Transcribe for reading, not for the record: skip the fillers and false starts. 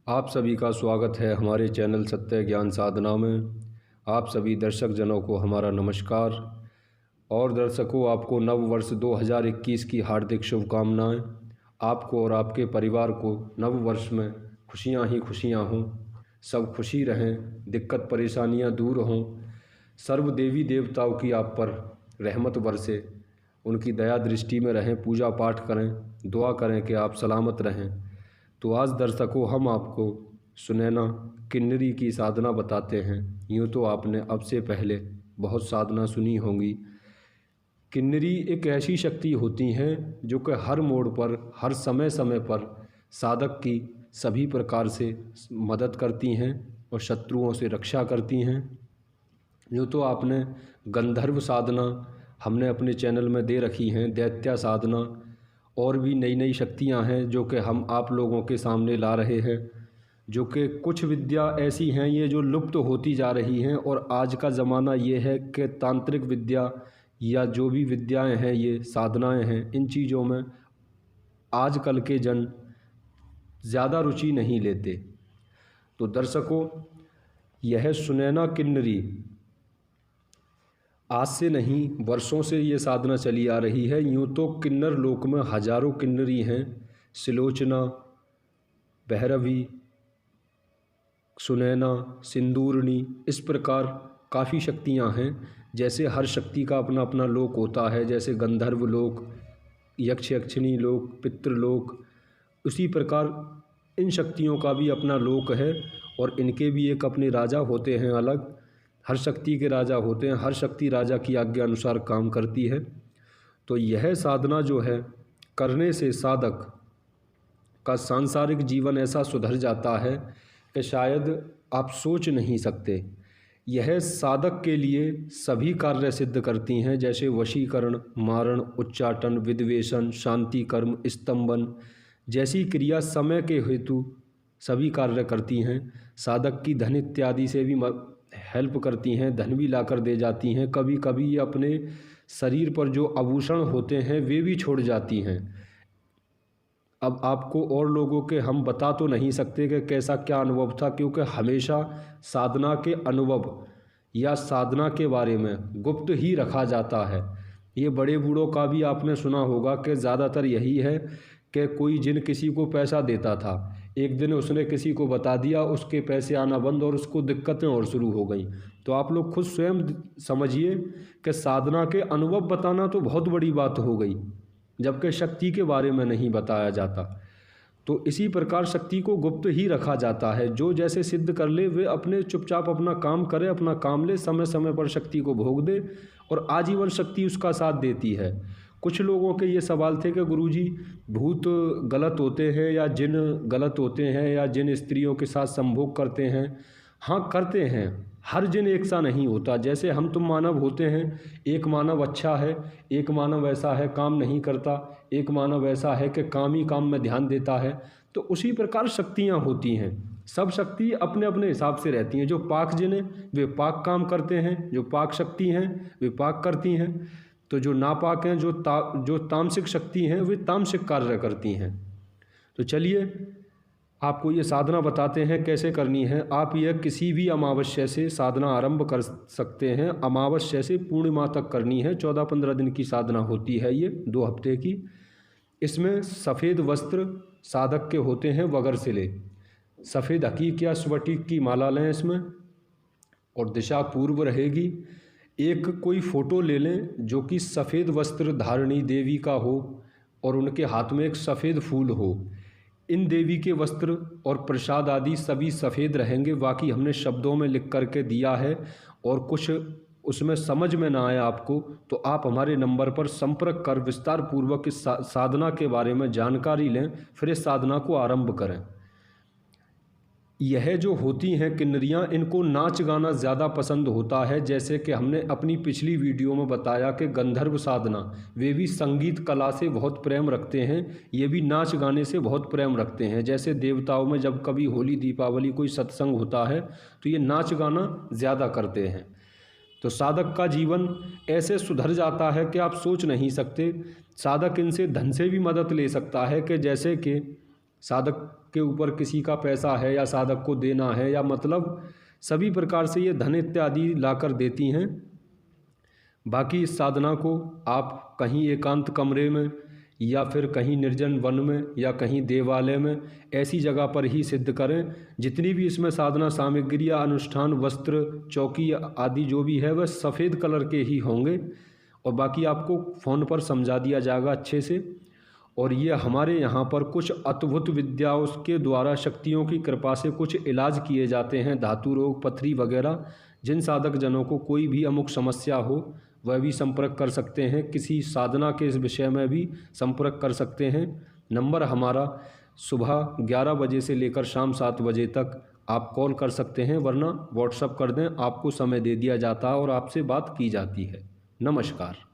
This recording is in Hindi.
आप सभी का स्वागत है हमारे चैनल सत्य ज्ञान साधना में। आप सभी दर्शक जनों को हमारा नमस्कार। और दर्शकों, आपको नव वर्ष 2021 की हार्दिक शुभकामनाएं। आपको और आपके परिवार को नव वर्ष में खुशियां ही खुशियां हों, सब खुशी रहें, दिक्कत परेशानियां दूर हों, सर्व देवी देवताओं की आप पर रहमत बरसे, उनकी दया दृष्टि में रहें, पूजा पाठ करें, दुआ करें कि आप सलामत रहें। तो आज दर्शकों, हम आपको सुनैना किन्नरी की साधना बताते हैं। यूँ तो आपने अब से पहले बहुत साधना सुनी होंगी। किन्नरी एक ऐसी शक्ति होती हैं जो कि हर मोड़ पर, हर समय समय पर साधक की सभी प्रकार से मदद करती हैं और शत्रुओं से रक्षा करती हैं। यूँ तो आपने गंधर्व साधना हमने अपने चैनल में दे रखी हैं, दैत्य साधना, और भी नई नई शक्तियां हैं जो कि हम आप लोगों के सामने ला रहे हैं। जो कि कुछ विद्या ऐसी हैं ये जो लुप्त होती जा रही हैं, और आज का ज़माना ये है कि तांत्रिक विद्या या जो भी विद्याएं हैं, ये साधनाएं हैं, इन चीज़ों में आजकल के जन ज़्यादा रुचि नहीं लेते। तो दर्शकों, यह सुनैना किन्नरी आज से नहीं, वर्षों से ये साधना चली आ रही है। यूँ तो किन्नर लोक में हजारों किन्नरी हैं। सिलोचना, भैरवी, सुनैना, सिंदूरनी, इस प्रकार काफ़ी शक्तियाँ हैं। जैसे हर शक्ति का अपना अपना लोक होता है, जैसे गंधर्व लोक, यक्ष यक्षिणी लोक, पितृलोक, उसी प्रकार इन शक्तियों का भी अपना लोक है और इनके भी एक अपने राजा होते हैं अलग। हर शक्ति के राजा होते हैं, हर शक्ति राजा की आज्ञा अनुसार काम करती है। तो यह साधना जो है करने से साधक का सांसारिक जीवन ऐसा सुधर जाता है कि शायद आप सोच नहीं सकते। यह साधक के लिए सभी कार्य सिद्ध करती हैं, जैसे वशीकरण, मारण, उच्चाटन, विद्वेषण, शांति कर्म, स्तंभन जैसी क्रिया समय के हेतु सभी कार्य करती हैं। साधक की धन इत्यादि से भी हेल्प करती हैं, धन भी लाकर दे जाती हैं। कभी कभी ये अपने शरीर पर जो आभूषण होते हैं वे भी छोड़ जाती हैं। अब आपको और लोगों के हम बता तो नहीं सकते कि कैसा क्या अनुभव था, क्योंकि हमेशा साधना के अनुभव या साधना के बारे में गुप्त ही रखा जाता है। ये बड़े बूढ़ों का भी आपने सुना होगा कि ज़्यादातर यही है कि कोई जिन किसी को पैसा देता था, एक दिन उसने किसी को बता दिया, उसके पैसे आना बंद और उसको दिक्कतें और शुरू हो गई। तो आप लोग खुद स्वयं समझिए कि साधना के अनुभव बताना तो बहुत बड़ी बात हो गई, जबकि शक्ति के बारे में नहीं बताया जाता। तो इसी प्रकार शक्ति को गुप्त ही रखा जाता है। जो जैसे सिद्ध कर ले वे अपने चुपचाप अपना काम करे, अपना काम ले, समय समय पर शक्ति को भोग दे और आजीवन शक्ति उसका साथ देती है। कुछ लोगों के ये सवाल थे कि गुरुजी, भूत गलत होते हैं या जिन गलत होते हैं या जिन स्त्रियों के साथ संभोग करते हैं। हाँ, करते हैं। हर जिन एक सा नहीं होता। जैसे हम तुम मानव होते हैं, एक मानव अच्छा है, एक मानव ऐसा है काम नहीं करता, एक मानव ऐसा है कि काम ही काम में ध्यान देता है। तो उसी प्रकार शक्तियाँ होती हैं। सब शक्ति अपने अपने हिसाब से रहती हैं। जो पाक जिन्हें वे पाक काम करते हैं, जो पाक शक्ति हैं वे पाक करती हैं। तो जो नापाक हैं, जो तामसिक शक्ति हैं, वे तामसिक कार्य करती हैं। तो चलिए आपको ये साधना बताते हैं कैसे करनी है। आप यह किसी भी अमावस्या से साधना आरंभ कर सकते हैं। अमावस्या से पूर्णिमा तक करनी है। 14-15 दिन की साधना होती है, ये 2 हफ्ते की। इसमें सफ़ेद वस्त्र साधक के होते हैं, वगर से ले सफ़ेद हकीक या स्फटिक की माला लें इसमें, और दिशा पूर्व रहेगी। एक कोई फ़ोटो ले लें जो कि सफ़ेद वस्त्र धारणी देवी का हो और उनके हाथ में एक सफ़ेद फूल हो। इन देवी के वस्त्र और प्रसाद आदि सभी सफ़ेद रहेंगे। बाकी हमने शब्दों में लिख करके दिया है, और कुछ उसमें समझ में ना आए आपको तो आप हमारे नंबर पर संपर्क कर विस्तार पूर्वक इस साधना के बारे में जानकारी लें, फिर इस साधना को आरंभ करें। यह जो होती हैं किन्नरियाँ, इनको नाच गाना ज़्यादा पसंद होता है। जैसे कि हमने अपनी पिछली वीडियो में बताया कि गंधर्व साधना, वे भी संगीत कला से बहुत प्रेम रखते हैं, ये भी नाच गाने से बहुत प्रेम रखते हैं। जैसे देवताओं में जब कभी होली दीपावली कोई सत्संग होता है तो ये नाच गाना ज़्यादा करते हैं। तो साधक का जीवन ऐसे सुधर जाता है कि आप सोच नहीं सकते। साधक इनसे धन से भी मदद ले सकता है कि जैसे कि साधक के ऊपर किसी का पैसा है या साधक को देना है, या मतलब सभी प्रकार से ये धन इत्यादि लाकर देती हैं। बाकी इस साधना को आप कहीं एकांत कमरे में या फिर कहीं निर्जन वन में या कहीं देवालय में ऐसी जगह पर ही सिद्ध करें। जितनी भी इसमें साधना सामग्री या अनुष्ठान वस्त्र चौकी आदि जो भी है वह सफ़ेद कलर के ही होंगे, और बाकी आपको फ़ोन पर समझा दिया जाएगा अच्छे से। और ये हमारे यहाँ पर कुछ अद्भुत विद्याओं के द्वारा शक्तियों की कृपा से कुछ इलाज किए जाते हैं, धातु रोग पथरी वगैरह। जिन साधक जनों को कोई भी अमुक समस्या हो वह भी संपर्क कर सकते हैं, किसी साधना के इस विषय में भी संपर्क कर सकते हैं। नंबर हमारा सुबह 11 बजे से लेकर शाम 7 बजे तक आप कॉल कर सकते हैं, वरना व्हाट्सअप कर दें, आपको समय दे दिया जाता है और आपसे बात की जाती है। नमस्कार।